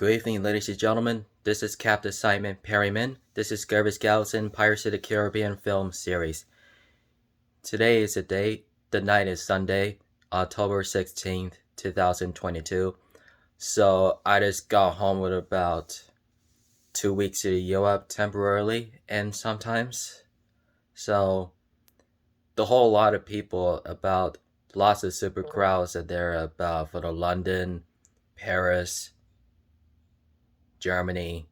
Good evening, ladies and gentlemen. This is Captain Simon Perryman. This is Garbage Galaxy Pirates of the Caribbean film series. Today is the date. The night is Sunday, October 16th, 2022. So I just got home with about 2 weeks of Europe temporarily and sometimes. So the whole lot of people about lots of super crowds that they're about for the London, Paris, Germany,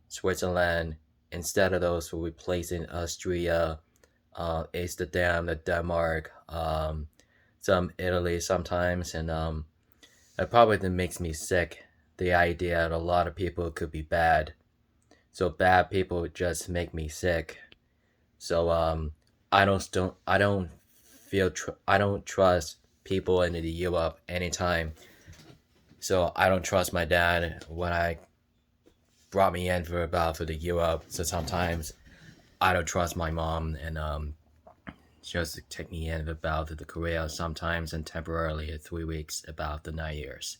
Switzerland. Instead of those, we'll be placing Austria, Amsterdam, Denmark, some Italy sometimes, and it probably makes me sick. The idea that a lot of people could be bad, so bad people just make me sick. So I don't trust people in the Europe anytime. So I don't trust my dad when I brought me in for the Europe. So sometimes I don't trust my mom, and just take me in about the Korea sometimes, and temporarily 3 weeks about the 9 years.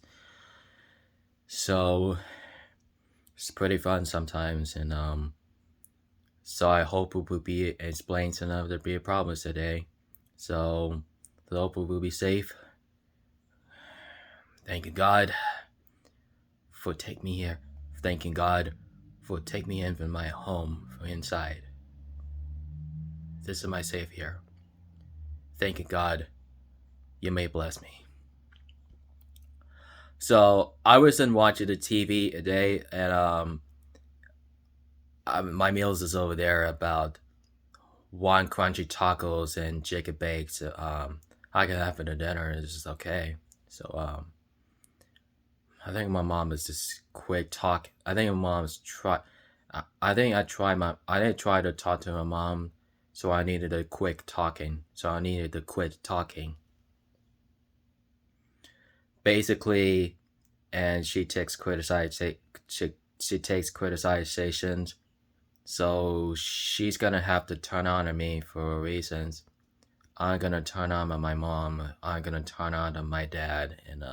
So it's pretty fun sometimes, and so I hope it will be explained enough to be a problem today. So I hope we will be safe. Thank you God for taking me here. Thanking God for taking me in from my home from inside. This is my savior. Thank you God. You may bless me. So I wasn't watching the TV today, and my meals is over there about one crunchy tacos and chicken bakes. I can have for the dinner. It's just okay. So I think my mom is just quit talk. I think my mom's try. I didn't try to talk to my mom, so I needed to quit talking. Basically, and she takes criticizations. So she's gonna have to turn on me for reasons. I'm gonna turn on my mom. I'm gonna turn on my dad, and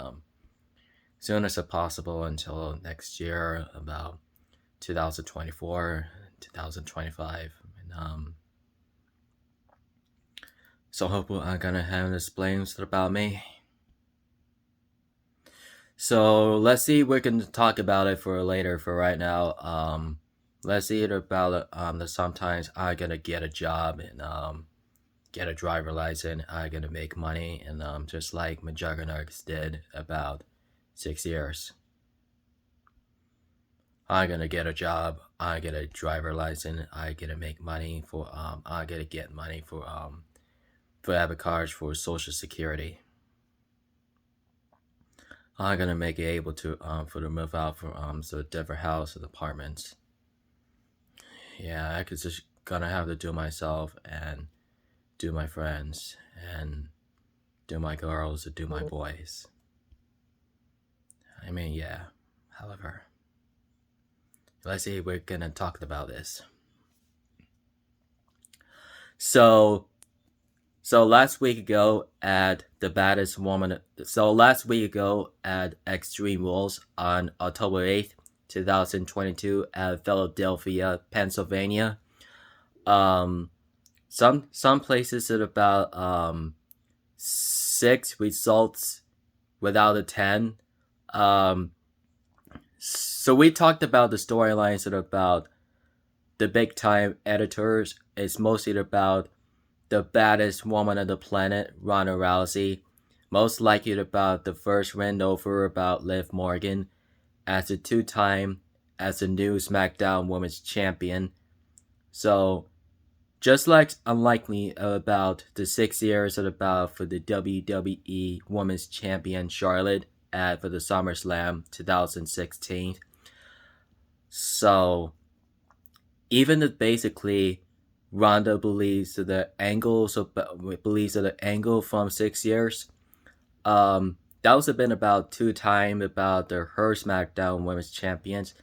soon as possible until next year, about 2024, 2025, and so hopefully I'm gonna have explains about me. So let's see. We can talk about it for later. For right now, let's see it about that sometimes I gonna get a job and get a driver license. I gonna make money, and just like my juggernauts did about 6 years. I gonna get a job. I get a driver license. I gonna make money for I gonna get money for having cards for Social Security. I'm gonna make it able to for the move out for so different house and apartments. Yeah, I could just gonna have to do myself and do my friends and do my girls and do my boys. I mean, yeah. However, let's see. We're gonna talk about this. So last week ago at the Baddest woman. So last week ago at Extreme Rules on October 8th, 2022 at Philadelphia, Pennsylvania. Some places at about 6 results without a 10. So we talked about the storylines that are about the big time editors. It's mostly about the baddest woman on the planet, Ronda Rousey. Most likely about the first win over about Liv Morgan as a 2-time as the new Smackdown Women's Champion. So just like unlikely about the 6 years of about for the WWE Women's Champion Charlotte for the SummerSlam 2016. So even if basically Ronda believes that the angle from 6 years, that was been about 2 times about her SmackDown Women's Champions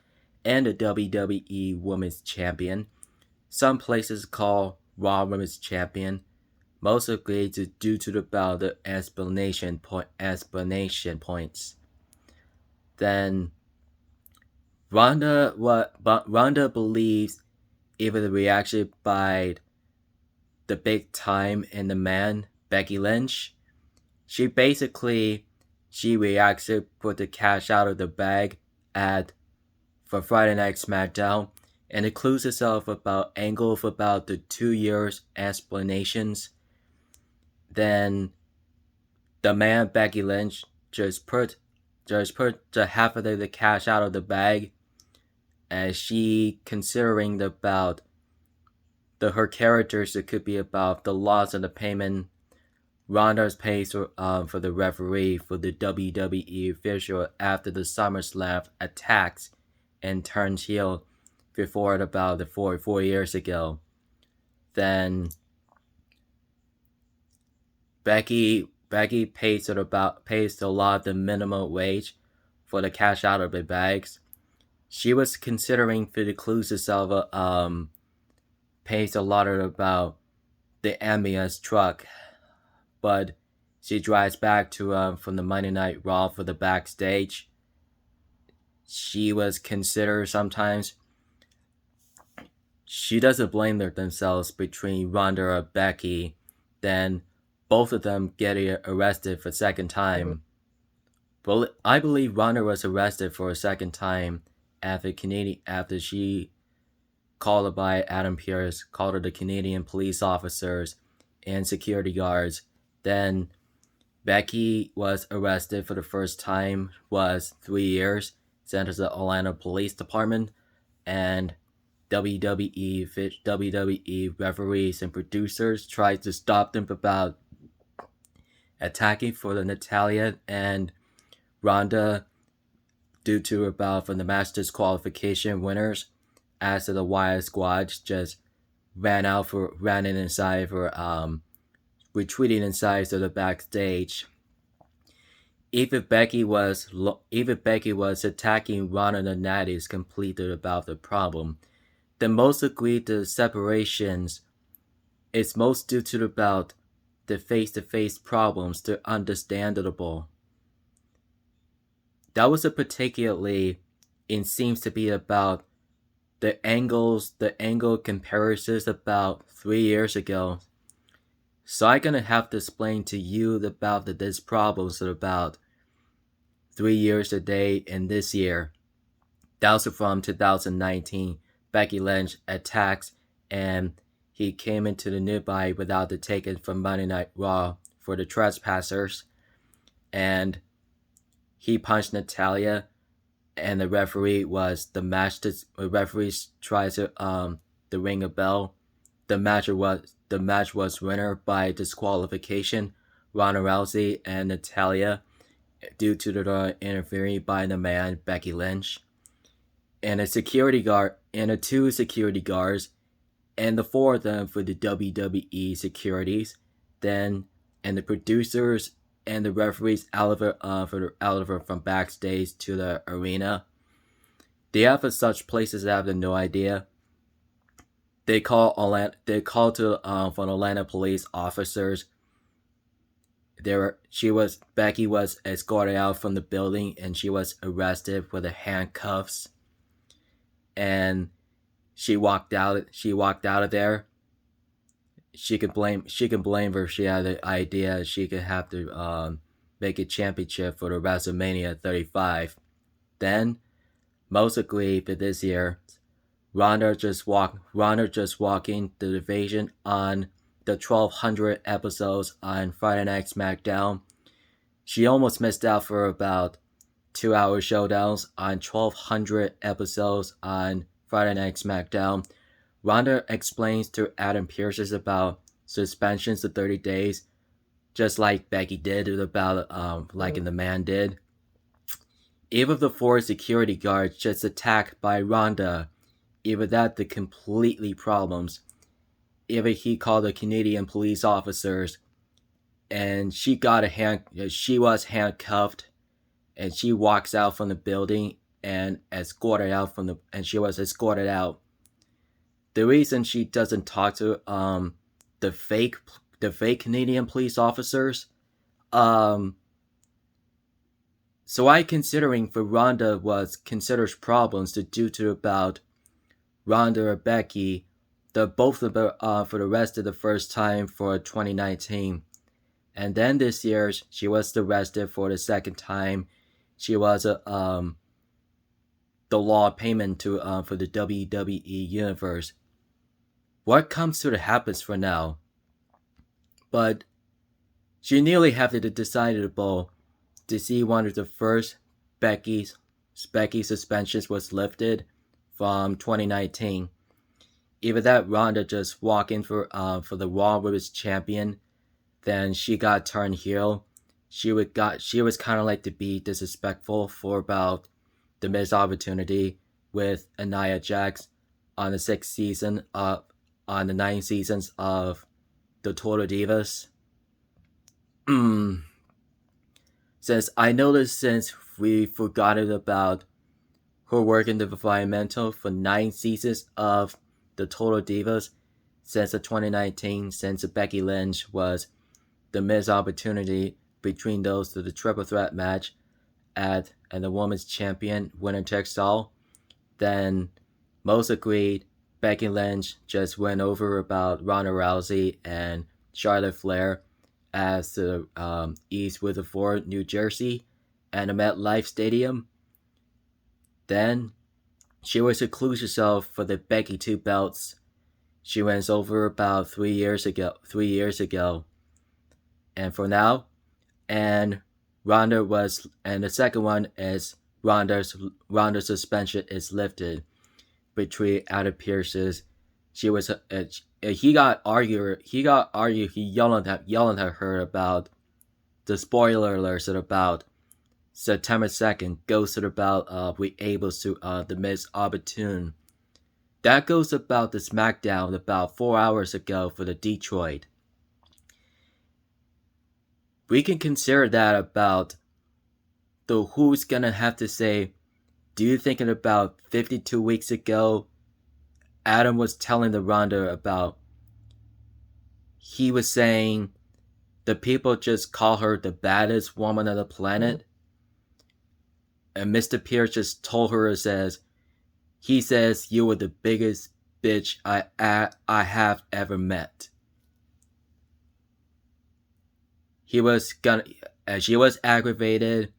and the WWE Women's Champion. Some places call Raw Women's Champion, mostly due to about the explanation points. Then Ronda believes even the reaction by the big time and the man Becky Lynch, she reacts to put the cash out of the bag at for Friday Night Smackdown, and includes itself about angle of about the 2 years explanations. Then the man Becky Lynch just put the half of the cash out of the bag, as she considering about her characters. It could be about the loss of the payment Ronda's pays for the referee for the WWE official after the SummerSlam attacks and turns heel before about the 4 years ago. Then Becky pays a lot of the minimum wage for the cash out of the bags. She was considering for the clues itself pays a lot of about the ambulance truck, but she drives back to from the Monday Night Raw for the backstage. She was considered sometimes. She doesn't blame themselves between Ronda or Becky. Then both of them get arrested for a second time. But I believe Ronda was arrested for a second time after she called by Adam Pearce, called her the Canadian police officers and security guards. Then Becky was arrested for the first time, was 3 years, sent to the Atlanta Police Department, and WWE referees and producers tried to stop them about attacking for the Natalya and Ronda due to about from the match disqualification winners, as the Wyatt Squad just ran in inside for retreating inside to the backstage. Even Becky was attacking Ronda and Natty is completely about the problem. The most agreed the separations is most due to about the face-to-face problems. They're understandable. That was a particularly, it seems to be about the angle comparisons about 3 years ago. So I'm gonna have to explain to you about this problems about 3 years today and this year. That was from 2019. Becky Lynch attacks, and he came into the nearby without the ticket from Monday Night Raw for the trespassers, and he punched Natalya, and the referee tries to ring a bell. The match was winner by disqualification, Ronda Rousey and Natalya, due to the interfering by the man Becky Lynch, and two security guards, and the four of them for the WWE securities, then and the producers and the referees out of from backstage to the arena. They have such places that I have no idea. They call to from Atlanta police officers. Becky was escorted out from the building, and she was arrested with the handcuffs, and she walked out of there. She can blame her. She had the idea she could have to make a championship for the WrestleMania 35. Then, most agreed for this year, Ronda just walking the division on the 1200 episodes on Friday Night Smackdown. She almost missed out for about 2-hour showdowns on 1200 episodes on Friday Night Smackdown. Ronda explains to Adam Pearce about suspensions of 30 days, just like Becky did about like the man did. Even the 4 security guards just attacked by Ronda, even that the completely problems. Even he called the Canadian police officers, and she was handcuffed, and she walks out from the building and she was escorted out. The reason she doesn't talk to the fake Canadian police officers, So I considering for Ronda was considers problems due to about Ronda or Becky, the both of them for the rest of the first time for 2019. And then this year she was arrested for the second time. She was the law payment to for the WWE Universe. What comes to the happens for now? But she nearly had to decidable to see one of the first Becky suspensions was lifted from 2019. Either that Ronda just walked in for the Raw Women's Champion, then she got turned heel. She was kind of like to be disrespectful for about the missed opportunity with Nia Jax on the 6th season on the 9 seasons of the Total Divas. Since I noticed since we forgot about her work in the environmental for 9 seasons of the Total Divas since the 2019, since Becky Lynch was the missed opportunity between those to the triple threat match and the women's champion winner takes all, then most agreed Becky Lynch just went over about Ronda Rousey and Charlotte Flair as the East Rutherford, New Jersey, and the MetLife Stadium. Then she was seclude herself for the Becky 2 belts. She went over about 3 years ago. And for now, and Ronda was, and the second one is Ronda's suspension is lifted between Adam Pearce's. She was he yelling at her about the spoiler alerts about September 2nd goes to about we able to the Miss Opportune. That goes about the Smackdown about 4 hours ago for the Detroit. We can consider that about the who's gonna have to say, do you think in about 52 weeks ago, Adam was telling the Ronda about, he was saying the people just call her the baddest woman on the planet. And Mr. Pierce just told her, he says you were the biggest bitch I have ever met. She was aggravated.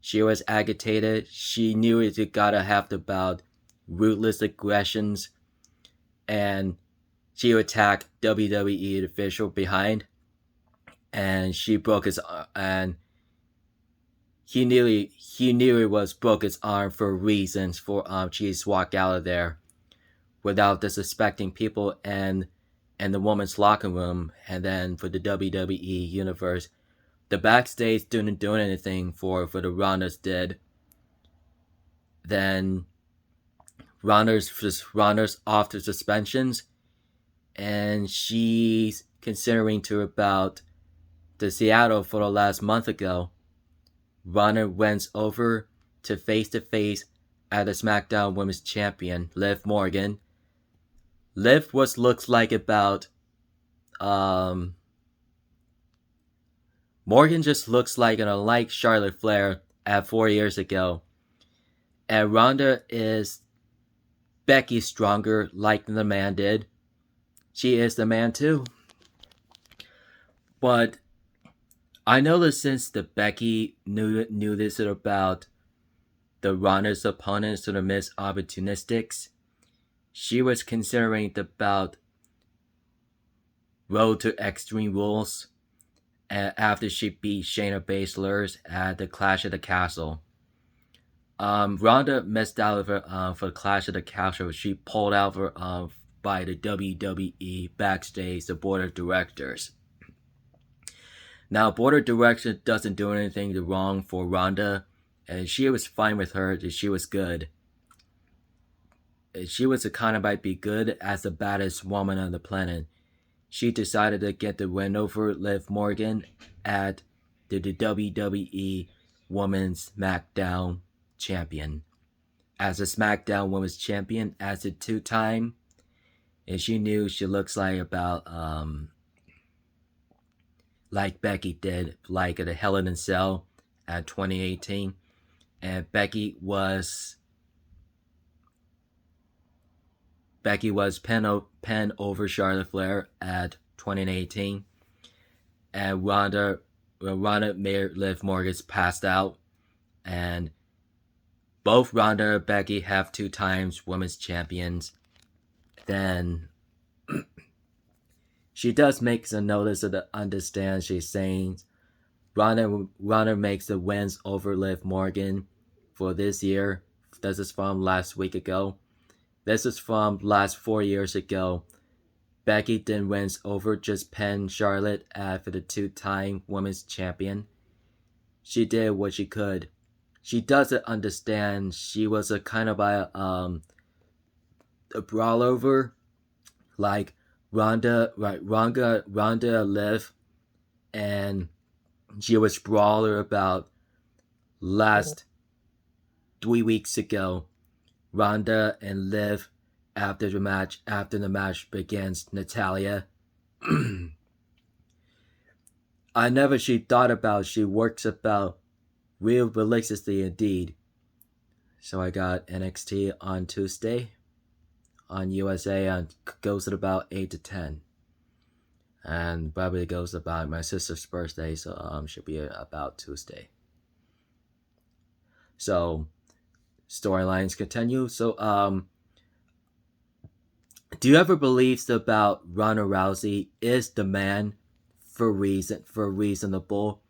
She was agitated. She knew it gotta have about ruthless aggressions, and she attacked WWE official behind, and she broke his and he nearly was broke his arm for reasons for she just walked out of there without disrespecting people and the woman's locker room. And then for the WWE Universe, the backstage didn't do anything for the Rondas did. Then Ronda's off the suspensions, and she's considering to about the Seattle for the last month ago. Ronda went over to face at the SmackDown Women's Champion, Liv Morgan. Liv looks like about Morgan just looks like Charlotte Flair at 4 years ago. And Ronda is Becky stronger like the man did. She is the man too. But I know that since the Becky knew this about the Ronda's opponents to the Miss Opportunistics, she was considering about Road to Extreme Rules after she beat Shayna Baszler at the Clash of the Castle. Ronda missed out for the Clash of the Castle. She pulled out by the WWE backstage, the board of directors. Now, board of directors doesn't do anything wrong for Ronda, and she was fine with her. She was good. She was might be good as the baddest woman on the planet. She decided to get the win over Liv Morgan at the WWE Women's SmackDown Champion. As a SmackDown Women's Champion, as a 2-time, and she knew she looks like about like Becky did, like at the Hell in a Cell at 2018. and Becky was pen over Charlotte Flair at 2018, and Ronda made Liv Morgan's passed out, and both Ronda and Becky have 2 times women's champions. Then she does make a notice of the understand. She's saying Ronda makes the wins over Liv Morgan for this year. This is from last week ago. This is from last 4 years ago. Becky then wins over just Penn Charlotte for the 2-time women's champion. She did what she could. She doesn't understand. She was a kind of a brawlover, like Ronda Liv, and she was brawler about last 3 weeks ago. Ronda and Liv after the match against Natalia. I never she thought about she works about real religiously indeed. So I got NXT on Tuesday on USA and goes at about 8 to 10. And probably goes about my sister's birthday, so should be about Tuesday. So storylines continue. So do you ever believe about Ronda Rousey is the man for reasonable?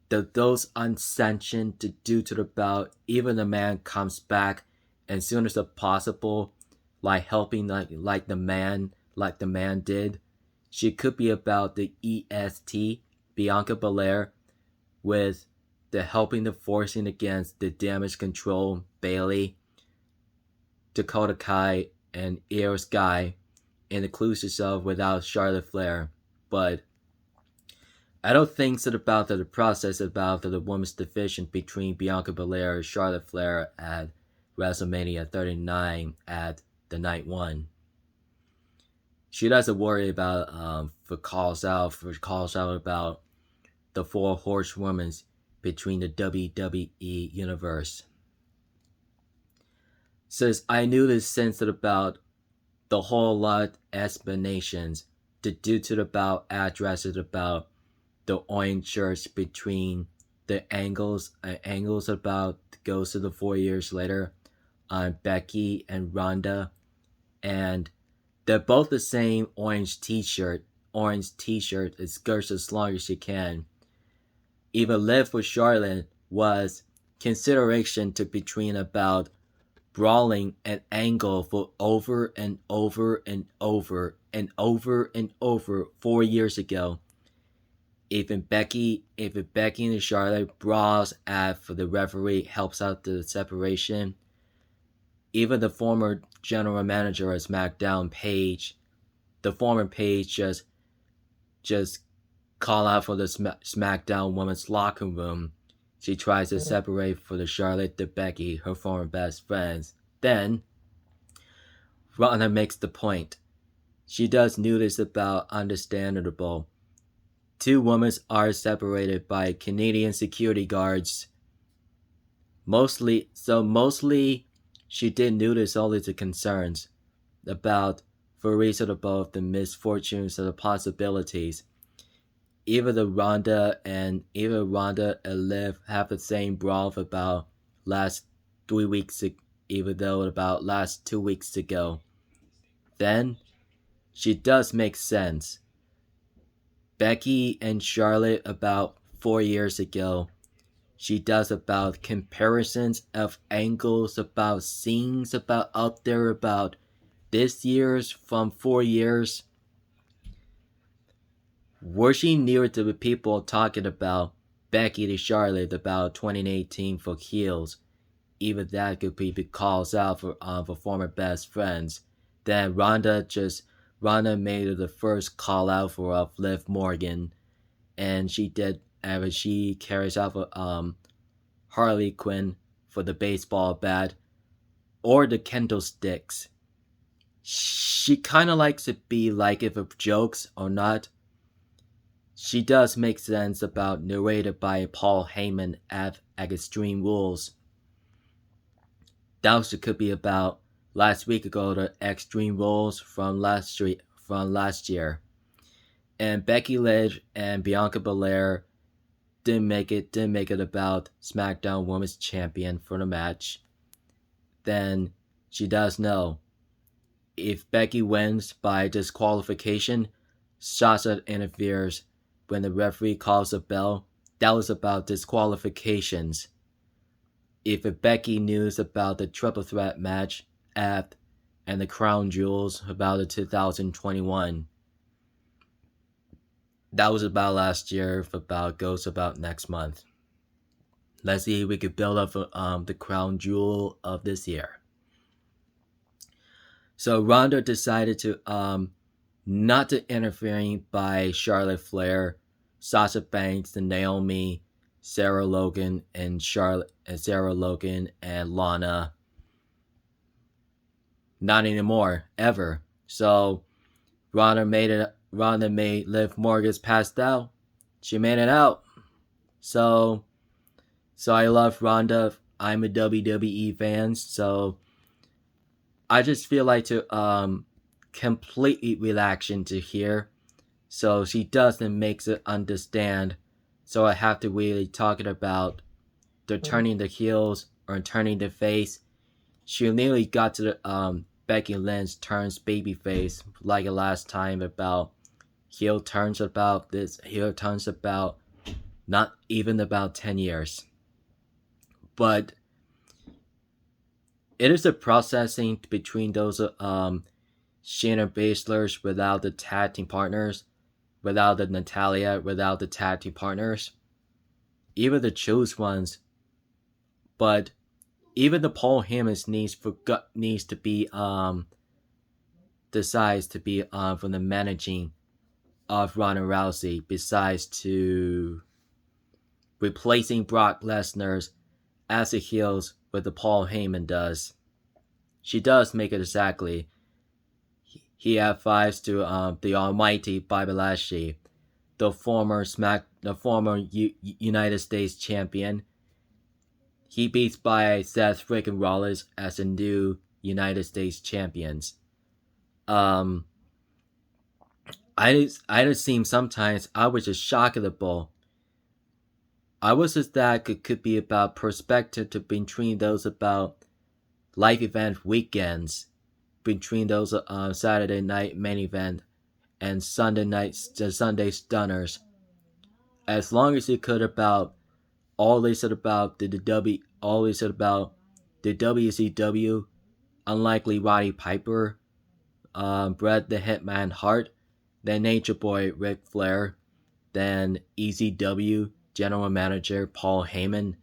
Those unsanctioned to due to the bout, even the man comes back as soon as possible, like helping like the man did. She could be about the EST, Bianca Belair, with the helping the forcing against the damage control, Bailey, Dakota Kai, and Io Sky, and includes herself without Charlotte Flair. But I don't think so about the process about the women's division between Bianca Belair and Charlotte Flair at WrestleMania 39 at the night 1. She doesn't worry about for calls out about the 4 horsewomen between the WWE Universe. Says I knew this sense about the whole lot explanations due to the bout addresses about the orange shirts between the angles about goes to the 4 years later on Becky and Ronda, and they're both the same orange t-shirt and skirts as long as you can. Even Liv for Charlotte was consideration to between about brawling an angle for over and over and over and over and over 4 years ago. Even Becky and Charlotte brawls for the referee helps out the separation. Even the former general manager of Smackdown, the former Paige just call out for the Smackdown women's locker room. She tries to separate for the Charlotte to Becky, her former best friends. Then, Ronda makes the point. She does notice about understandable. 2 women are separated by Canadian security guards. Mostly, she did notice all of the concerns about for reason of both the misfortunes and the possibilities. Even Ronda and Liv have the same brawl about last 3 weeks, even though about last 2 weeks ago. Then, she does make sense. Becky and Charlotte about 4 years ago. She does about comparisons of angles, about scenes about out there about this year's from 4 years. Were she near to the people talking about Becky to Charlotte about 2018 for heels? Even that could be calls out for former best friends. Then Ronda made the first call out for Liv Morgan, and she carries out for Harley Quinn for the baseball bat or the candlesticks. She kind of likes to be like if of jokes or not. She does make sense about narrated by Paul Heyman at Extreme Rules. That was could be about last week ago, the Extreme Rules from last year. And Becky Lynch and Bianca Belair didn't make it about SmackDown Women's Champion for the match. Then she does know if Becky wins by disqualification, Sasha interferes when the referee calls a bell. That was about disqualifications. If Becky knew about the triple threat match and the crown jewels about the 2021, that was about last year. Goes about next month. Let's see if we could build up the crown jewel of this year. So Ronda decided to not to interfering by Charlotte Flair, Sasha Banks, and Naomi, Sarah Logan, and Lana. Not anymore, ever. So Ronda made Liv Morgan's passed out. She made it out. So I love Ronda. I'm a WWE fan, so I just feel like to completely relax into here. So she doesn't make it understand. So I have to really talk about the turning the heels or turning the face. She nearly got to the Becky Lynch turns babyface like last time about heel turns about not even about 10 years. But it is a processing between those Shayna Baszler's without the tag team partners, without the Natalya, without the tag team partners, even the choose ones. But even the Paul Heyman needs to be decides to be from the managing of Ronda Rousey, besides to replacing Brock Lesnar as the heels with the Paul Heyman does. She does make it exactly. He advised to the almighty Bobby Lashley, the former United States champion. He beats by Seth freaking Rollins as the new United States champions. I just seem sometimes I was just shocked at the bull. I was just that it could be about perspective to between those about life event weekends, between those Saturday night main event and Sunday stunners. As long as you could about all they said about the WCW, unlikely Roddy Piper, Bret the Hitman Hart, then Nature Boy Ric Flair, then ECW General Manager Paul Heyman,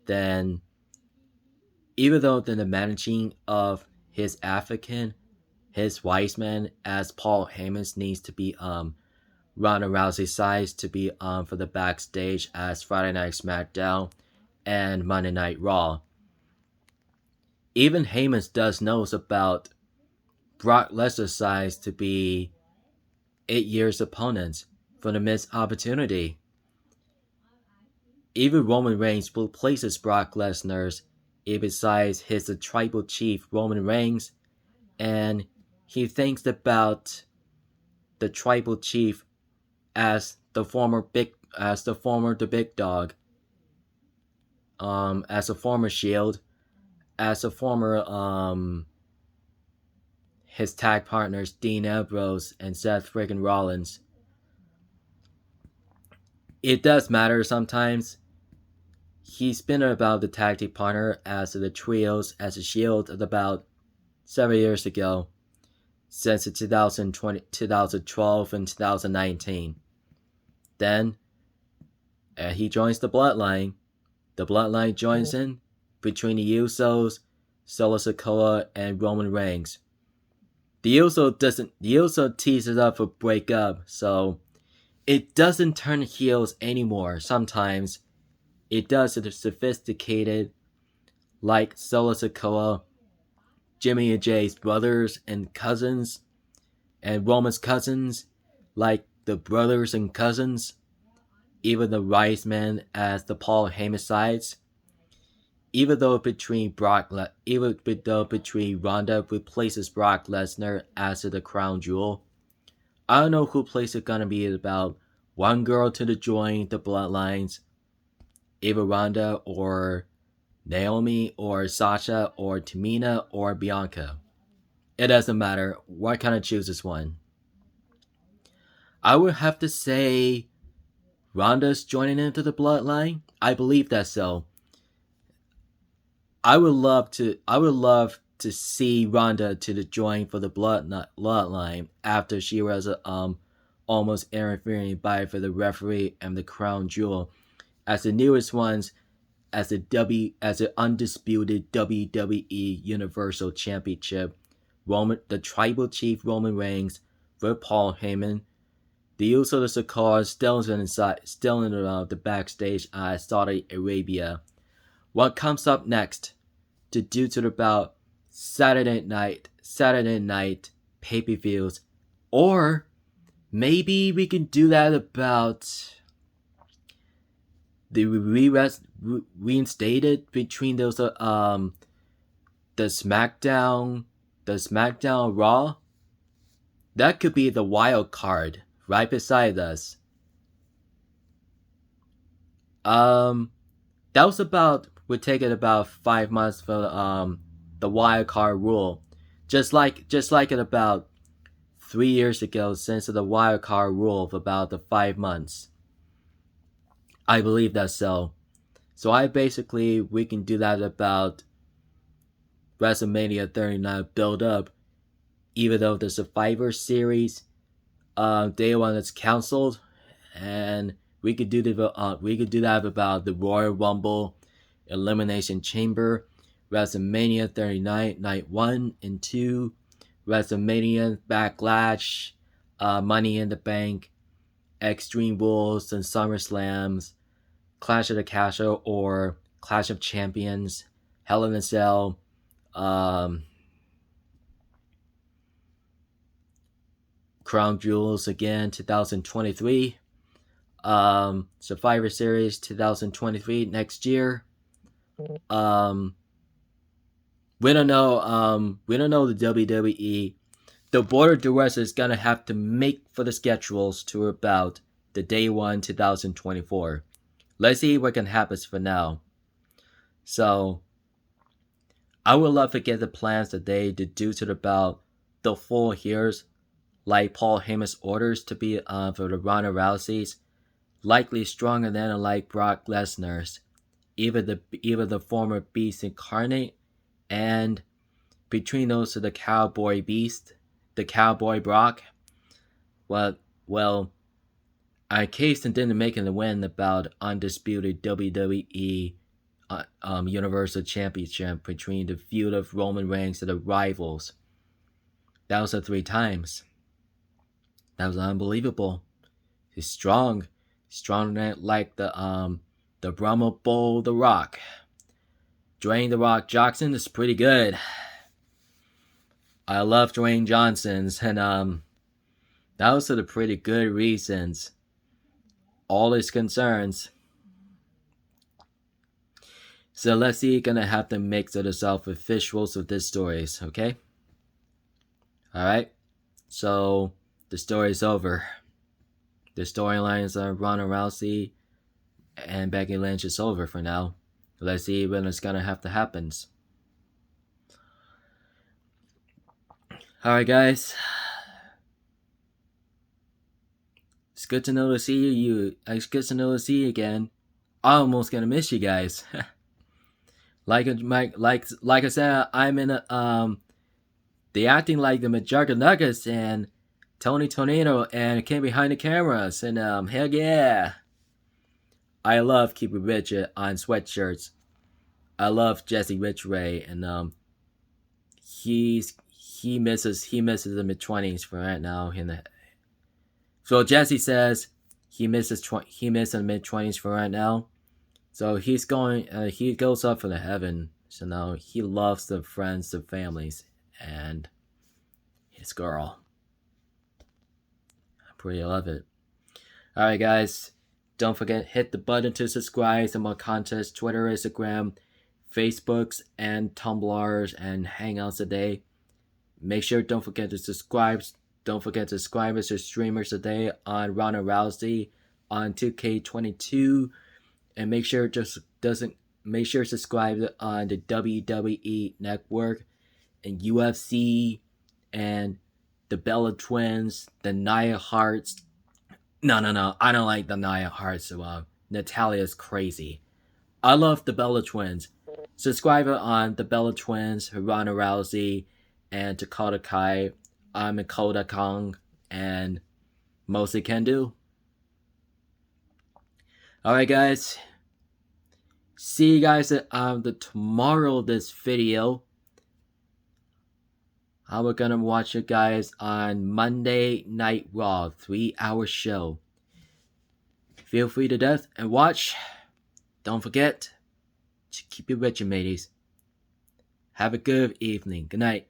then even though the managing of his African, his wise man as Paul Heyman needs to be Ronda Rousey size to be for the backstage as Friday Night Smackdown and Monday Night Raw. Even Heyman does knows about Brock Lesnar size to be 8 years opponents for the missed opportunity. Even Roman Reigns replaces Brock Lesnar besides his tribal chief Roman Reigns, and he thinks about the tribal chief as the former big dog, as a former Shield, as a former his tag partners Dean Ambrose and Seth freaking Rollins. It does matter sometimes. He's been about the tag team partner as the trios as a Shield about 7 years ago, since 2012 and 2019. Then he joins the Bloodline. The Bloodline joins in between the Usos, Sikoa, and Roman Reigns. The Uso teases up a breakup, so it doesn't turn heels anymore. Sometimes it does it sophisticated, like Sikoa, Jimmy and Jay's brothers and cousins, and Roman's cousins, like the brothers and cousins, even the Rice Men as the Paul Heyman sides. even though between Ronda replaces Brock Lesnar as the crown jewel, I don't know who place is gonna be about one girl to join the Bloodlines, either Ronda or Naomi or Sasha or Tamina or Bianca. It doesn't matter. What kind of chooses one? I would have to say Ronda's joining into the Bloodline. I believe that so. I would love to see Ronda to join for the Bloodline after she was almost interfering by for the referee and the crown jewel as the newest ones as the undisputed WWE Universal Championship. The Tribal Chief Roman Reigns with Paul Heyman. The use of the Sikoa still in the backstage at Saudi Arabia. What comes up next to do to about Saturday night pay-per-views, or maybe we can do that about the reinstated between those the SmackDown Raw. That could be the wild card right beside us. That was would take it about 5 months for the wild card rule, just like it about 3 years ago since the wild card rule of about the 5 months. I believe that so. So we can do that about WrestleMania 39 build up, even though the Survivor Series day one is canceled, and we could do that about the Royal Rumble, Elimination Chamber, WrestleMania 39 Night 1 and 2, WrestleMania Backlash, Money in the Bank, Extreme Rules and SummerSlams, Clash of the Castle or Clash of Champions, Hell in a Cell, Crown Jewels again 2023, Survivor Series 2023 next year. We don't know the WWE. The board of directors is gonna have to make for the schedules to about the day 1 2024. Let's see what can happen for now. So I would love to get the plans today to do to about the full years, like Paul Heyman's orders to be for the Ronda Rousey's, likely stronger than like Brock Lesnar's, either the former Beast Incarnate, and between those of the Cowboy Beast, the Cowboy Brock. Well, Kingston didn't make it a win about undisputed WWE Universal Championship between the feud of Roman Reigns and the Rivals. That was 3 times. That was unbelievable. He's strong than like the Brahma Bull, The Rock. Dwayne The Rock Johnson is pretty good. I love Dwayne Johnson's, and that was for the pretty good reasons. All his concerns. So let's see, gonna have to mix it yourself with visuals of this stories, okay? Alright? So the story's over. The storylines of Ronda Rousey and Becky Lynch is over for now. Let's see when it's gonna have to happen. Alright guys. It's good to know to see you. It's good to know to see you again. I'm almost gonna miss you guys. like I said, I'm in they acting like the Majorca Nuggets and Tony Tornado and came behind the cameras, and hell yeah. I love Keep It Rich on sweatshirts. I love Jesse Ridgway, and he misses the mid-20s for right now. So Jesse says he misses the mid-20s for right now. So he goes up for the heaven. So now he loves the friends, the families, and his girl. I pretty love it. Alright guys, don't forget hit the button to subscribe to my contests, Twitter, Instagram, Facebooks and Tumblrs and Hangouts today. Make sure don't forget to subscribe. Don't forget to subscribe as your streamers today on Ronda Rousey on 2K22, and make sure subscribe on the WWE Network and UFC and the Bella Twins, the Nia Hearts. No, I don't like the Nia Hearts. So Natalia's crazy. I love the Bella Twins. Subscribe on the Bella Twins, Ronda Rousey, and Dakota Kai. I'm Dakota Kong, and mostly can do. Alright guys, see you guys tomorrow this video. We're gonna watch you guys on Monday Night Raw, 3-hour show. Feel free to death and watch. Don't forget to keep it rich, mateys. Have a good evening. Good night.